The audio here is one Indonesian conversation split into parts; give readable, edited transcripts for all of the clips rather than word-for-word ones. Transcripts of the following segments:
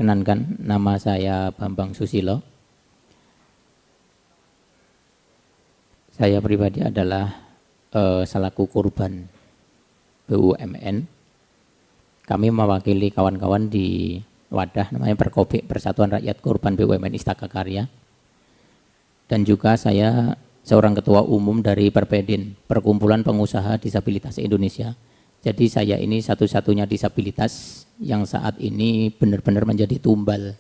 Perkenankan, nama saya Bambang Susilo. Saya pribadi adalah selaku korban BUMN. Kami mewakili kawan-kawan di wadah namanya Perkopik, Persatuan Rakyat Korban BUMN Istaka Karya. Dan juga saya seorang ketua umum dari Perpedin, Perkumpulan Pengusaha Disabilitas Indonesia. Jadi saya ini satu-satunya disabilitas yang saat ini benar-benar menjadi tumbal.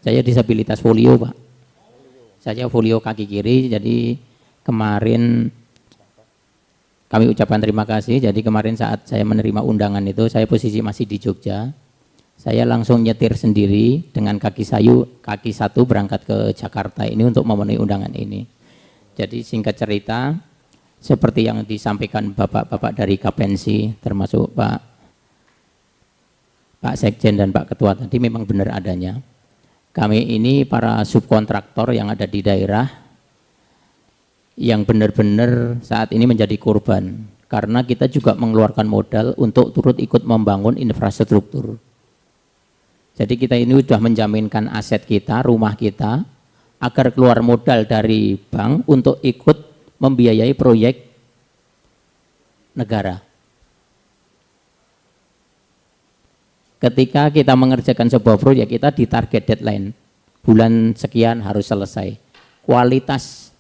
Saya disabilitas polio, Pak. Saya polio kaki kiri, jadi kemarin kami ucapkan terima kasih. Jadi kemarin saat saya menerima undangan itu, saya posisi masih di Jogja. Saya langsung nyetir sendiri dengan kaki satu berangkat ke Jakarta ini untuk memenuhi undangan ini. Jadi singkat cerita, seperti yang disampaikan bapak-bapak dari Kapensi, termasuk Pak Sekjen dan Pak Ketua tadi, memang benar adanya. Kami ini para subkontraktor yang ada di daerah yang benar-benar saat ini menjadi korban, karena kita juga mengeluarkan modal untuk turut ikut membangun infrastruktur. Jadi kita ini sudah menjaminkan aset kita, rumah kita, agar keluar modal dari bank untuk ikut membiayai proyek negara. Ketika kita mengerjakan sebuah proyek, kita di target deadline, bulan sekian harus selesai. Kualitas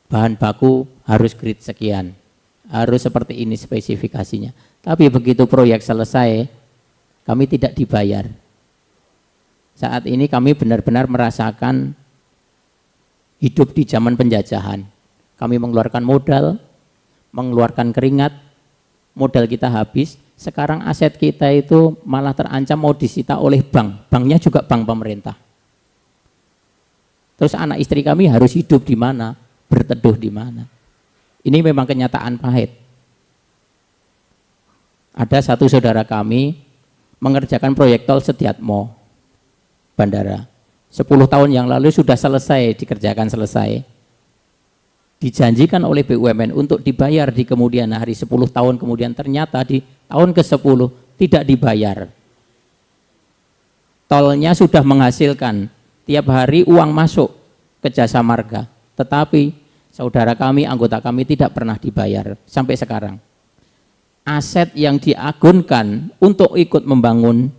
bahan baku harus grade sekian, harus seperti ini spesifikasinya. Tapi begitu proyek selesai, kami tidak dibayar. Saat ini kami benar-benar merasakan hidup di zaman penjajahan. Kami mengeluarkan modal, mengeluarkan keringat, modal kita habis, sekarang aset kita itu malah terancam mau disita oleh bank. Banknya juga bank pemerintah. Terus anak istri kami harus hidup di mana? Berteduh di mana? Ini memang kenyataan pahit. Ada satu saudara kami mengerjakan proyek tol Sediatmo, bandara. 10 tahun yang lalu sudah selesai, dikerjakan selesai. Dijanjikan oleh BUMN untuk dibayar di kemudian hari, 10 tahun kemudian ternyata di tahun ke-10 tidak dibayar. Tolnya sudah menghasilkan tiap hari uang masuk ke jasa marga, tetapi saudara kami, anggota kami tidak pernah dibayar sampai sekarang. Aset yang diagunkan untuk ikut membangun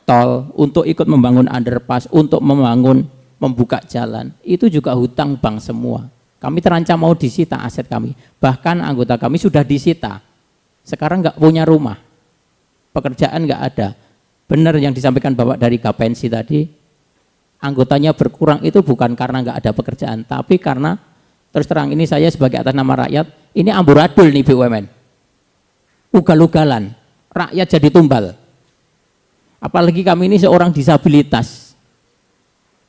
tol, untuk ikut membangun underpass, untuk membuka jalan, itu juga hutang bank semua. Kami terancam mau disita aset kami. Bahkan anggota kami sudah disita. Sekarang nggak punya rumah. Pekerjaan nggak ada. Benar yang disampaikan Bapak dari Kapensi tadi, anggotanya berkurang itu bukan karena nggak ada pekerjaan, tapi karena terus terang ini saya sebagai atas nama rakyat, ini amburadul nih BUMN. Ugal-ugalan. Rakyat jadi tumbal. Apalagi kami ini seorang disabilitas.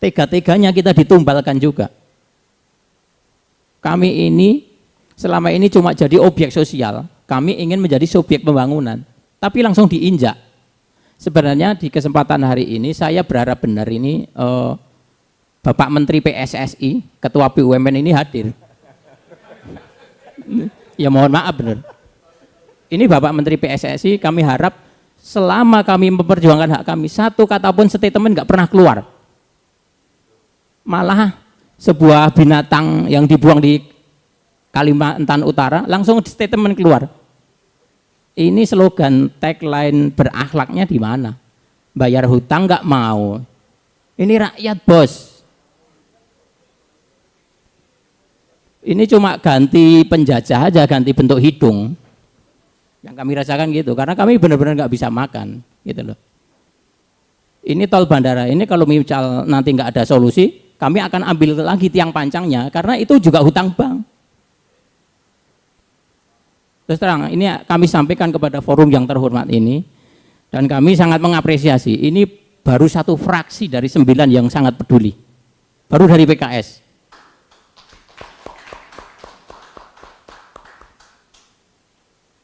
Tega-teganya kita ditumbalkan juga. Kami ini selama ini cuma jadi objek sosial, kami ingin menjadi subjek pembangunan, tapi langsung diinjak. Sebenarnya di kesempatan hari ini saya berharap benar ini Bapak Menteri PSSI, Ketua BUMN ini hadir. Ya mohon maaf benar. Ini Bapak Menteri PSSI, kami harap selama kami memperjuangkan hak kami, satu kata pun statement nggak pernah keluar. Malah sebuah binatang yang dibuang di Kalimantan Utara langsung statement keluar. Ini slogan tagline berakhlaknya di mana? Bayar hutang nggak mau. Ini rakyat bos. Ini cuma ganti penjajah aja, ganti bentuk hidung. Yang kami rasakan gitu, karena kami benar-benar nggak bisa makan, gitu loh. Ini tol bandara ini kalau misal nanti nggak ada solusi, kami akan ambil lagi tiang pancangnya, karena itu juga hutang bank. Terus terang, ini kami sampaikan kepada forum yang terhormat ini, dan kami sangat mengapresiasi, ini baru satu fraksi dari 9 yang sangat peduli, baru dari PKS.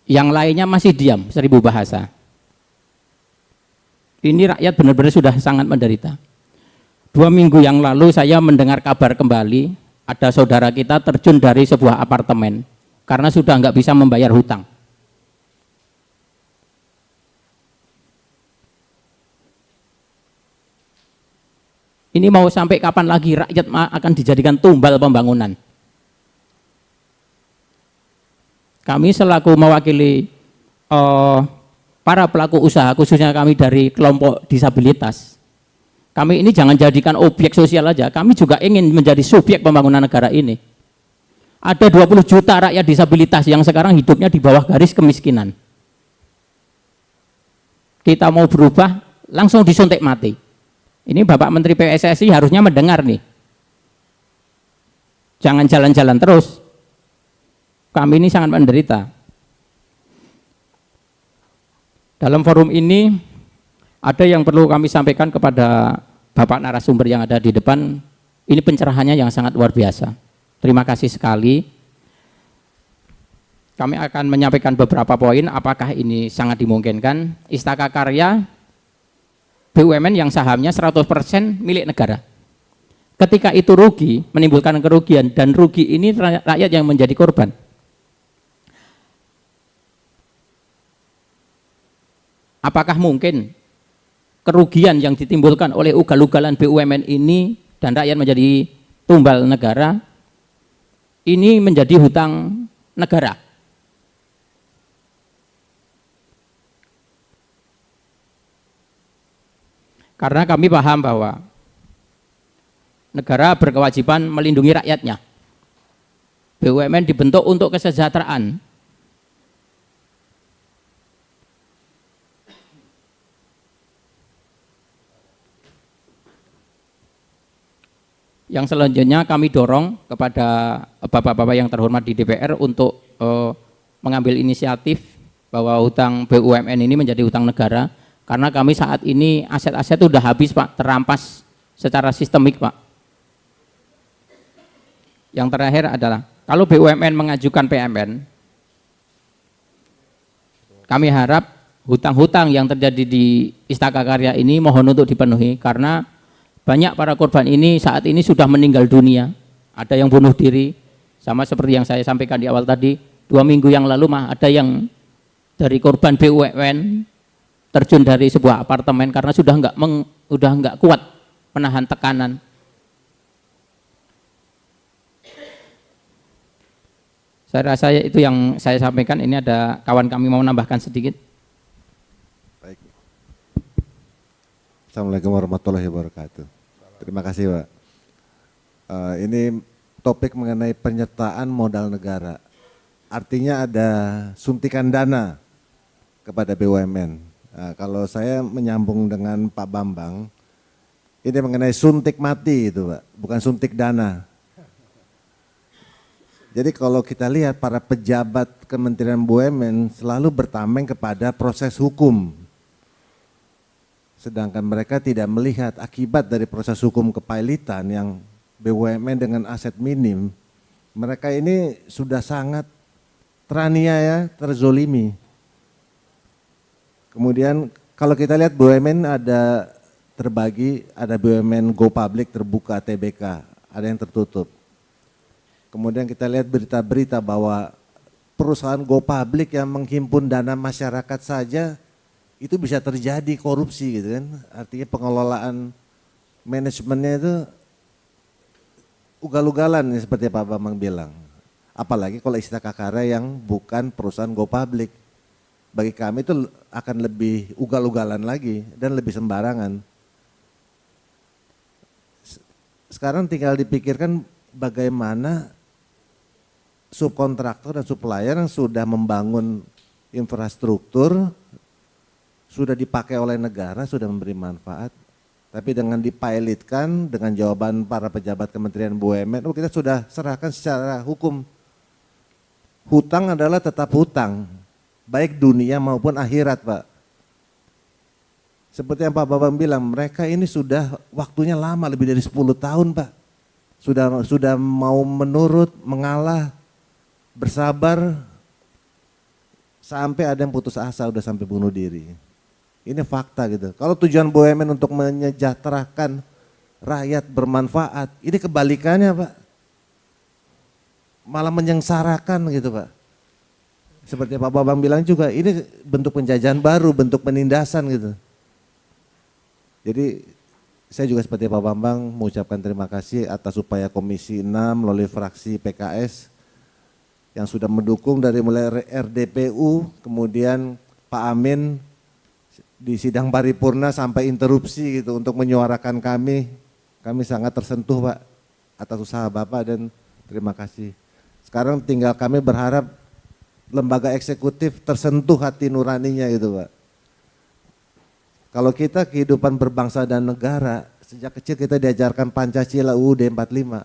Yang lainnya masih diam, 1000 bahasa. Ini rakyat benar-benar sudah sangat menderita. 2 minggu yang lalu saya mendengar kabar kembali ada saudara kita terjun dari sebuah apartemen karena sudah nggak bisa membayar hutang. Ini mau sampai kapan lagi rakyat akan dijadikan tumbal pembangunan? Kami selaku mewakili para pelaku usaha, khususnya kami dari kelompok disabilitas, kami ini jangan jadikan objek sosial aja, kami juga ingin menjadi subjek pembangunan negara ini. Ada 20 juta rakyat disabilitas yang sekarang hidupnya di bawah garis kemiskinan. Kita mau berubah, langsung disuntik mati. Ini Bapak Menteri PSSI harusnya mendengar nih. Jangan jalan-jalan terus. Kami ini sangat menderita. Dalam forum ini ada yang perlu kami sampaikan kepada Bapak narasumber yang ada di depan. Ini pencerahannya yang sangat luar biasa. Terima kasih sekali. Kami akan menyampaikan beberapa poin apakah ini sangat dimungkinkan. Istaka Karya BUMN yang sahamnya 100% milik negara. Ketika itu rugi, menimbulkan kerugian, dan rugi ini rakyat yang menjadi korban. Apakah mungkin kerugian yang ditimbulkan oleh ugal-ugalan BUMN ini dan rakyat menjadi tumbal negara, ini menjadi hutang negara? Karena kami paham bahwa negara berkewajiban melindungi rakyatnya. BUMN dibentuk untuk kesejahteraan. Yang selanjutnya kami dorong kepada bapak-bapak yang terhormat di DPR untuk mengambil inisiatif bahwa hutang BUMN ini menjadi hutang negara. Karena kami saat ini aset-aset sudah habis Pak, terampas secara sistemik Pak. Yang terakhir adalah, kalau BUMN mengajukan PMN, kami harap hutang-hutang yang terjadi di Istaka Karya ini mohon untuk dipenuhi, karena banyak para korban ini saat ini sudah meninggal dunia. Ada yang bunuh diri, sama seperti yang saya sampaikan di awal tadi, 2 minggu yang lalu mah ada yang dari korban BUMN terjun dari sebuah apartemen karena sudah nggak kuat menahan tekanan. Saya rasa itu yang saya sampaikan. Ini ada kawan kami mau menambahkan sedikit. Baik. Assalamualaikum warahmatullahi wabarakatuh. Terima kasih Pak. Ini topik mengenai penyertaan modal negara. Artinya ada suntikan dana kepada BUMN. Nah, kalau saya menyambung dengan Pak Bambang, ini mengenai suntik mati itu Pak, bukan suntik dana. Jadi kalau kita lihat para pejabat Kementerian BUMN selalu bertameng kepada proses hukum. Sedangkan mereka tidak melihat akibat dari proses hukum kepailitan yang BUMN dengan aset minim. Mereka ini sudah sangat teraniaya, terzolimi. Kemudian kalau kita lihat BUMN ada terbagi, ada BUMN Go Public terbuka TBK, ada yang tertutup. Kemudian kita lihat berita-berita bahwa perusahaan Go Public yang menghimpun dana masyarakat saja itu bisa terjadi korupsi gitu kan. Artinya pengelolaan manajemennya itu ugal-ugalan seperti Pak Bambang bilang. Apalagi kalau Istaka Karya yang bukan perusahaan Go Public. Bagi kami itu akan lebih ugal-ugalan lagi dan lebih sembarangan. Sekarang tinggal dipikirkan bagaimana subkontraktor dan supplier yang sudah membangun infrastruktur, sudah dipakai oleh negara, sudah memberi manfaat, tapi dengan dipilotkan dengan jawaban para pejabat Kementerian BUMN, kita sudah serahkan secara hukum. Hutang adalah tetap hutang, baik dunia maupun akhirat Pak. Seperti yang Pak Bambang bilang, mereka ini sudah waktunya lama, lebih dari 10 tahun Pak. Sudah mau menurut, mengalah, bersabar, sampai ada yang putus asa, udah sampai bunuh diri. Ini fakta gitu. Kalau tujuan BUMN untuk menyejahterakan rakyat bermanfaat, ini kebalikannya Pak. Malah menyengsarakan gitu Pak. Seperti Pak Bambang bilang juga, ini bentuk penjajahan baru, bentuk penindasan gitu. Jadi saya juga seperti Pak Bambang mengucapkan terima kasih atas upaya Komisi 6 melalui fraksi PKS yang sudah mendukung dari mulai RDPU, kemudian Pak Amin di sidang paripurna sampai interupsi gitu untuk menyuarakan kami. Kami sangat tersentuh Pak atas usaha Bapak dan terima kasih. Sekarang tinggal kami berharap lembaga eksekutif tersentuh hati nuraninya gitu Pak. Kalau kita kehidupan berbangsa dan negara, sejak kecil kita diajarkan Pancasila UUD 45.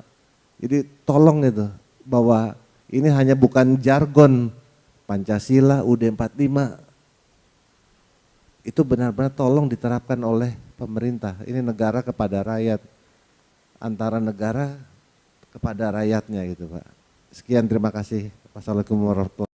Jadi tolong itu bahwa ini hanya bukan jargon Pancasila UUD 45. Itu benar-benar tolong diterapkan oleh pemerintah. Ini negara kepada rakyat, antara negara kepada rakyatnya gitu Pak. Sekian, terima kasih. Wassalamualaikum warahmatullahi wabarakatuh.